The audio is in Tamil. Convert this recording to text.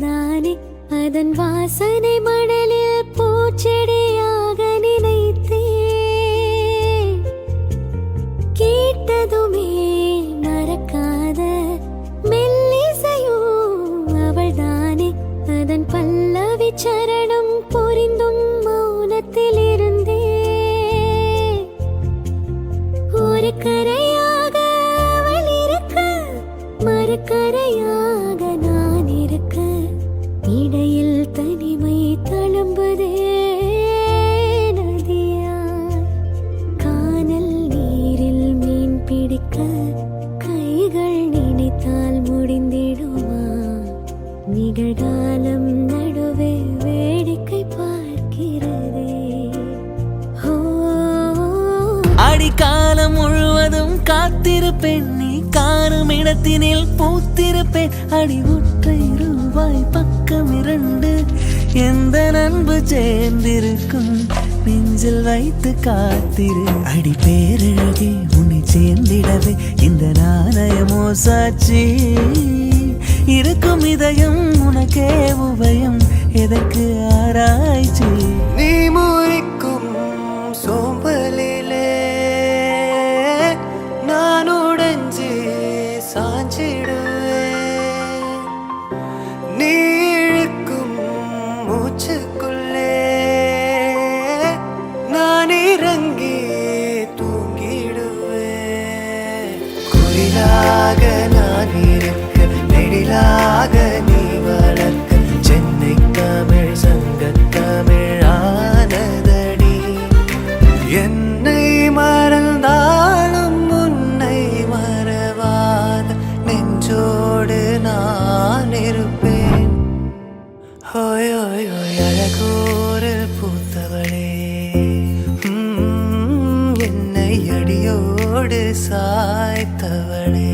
அவள்தானே அதன் வாசனை மணலில் பூச்செடியாக நினைத்தே கேட்டதுமே மறக்காத மெல்லிசையும் அவள்தானே அதன் பல்லவி சரணம் புரிந்தும் மௌனத்தில் இருந்தே ஒரு கரையாக அவள் இருக்க மறுக்கரையாக நான் இருக்க இடையில் தனிமை தழும்புதே நதியா கானல் நீரில் மீன் பிடிக்க கைகள் நினைத்தால் முடிந்திடுமா நிகழ்காலம் நடுவே வேடிக்கை பார்க்கிறதே அடிக்காலம் முழுவதும் காத்திருப்பேன் நீ காணும் இடத்தினில் பூத்திருப்பேன் அடி ஒற்றை ரூபாய் பக்கம் 2 எந்த நண்பு சேர்ந்திருக்கும் நெஞ்சில் வைத்து காத்திரு அடி பேரழகே உன்னை சேர்ந்திடவே இந்த நாணயமோ சாட்சி இருக்கும் இதயம் உனக்கே உபயம் எதற்கு ஆராய்ச்சி நீ முறிக்கும் சோம்பலிலே நான் உடைஞ்சி சாஞ்சிடுவேன் நீ இழுக்கும் மூச்சுக்குள்ளே நான் இறங்கி தூங்கிடுவேன் குயிலாக நான் இருக்க நெடிலாக நீ வளர்க்க சென்னை தமிழ் சங்க தமிழானதடி என்னை மறந்தாலும் உன்னை மறவாத நெஞ்சோடு நான் இருப்பேன் ஹோய் ஹோய் ஹோய் அழகோரு பூத்தவளே என்னை அடியோடு சாய்த்தவளே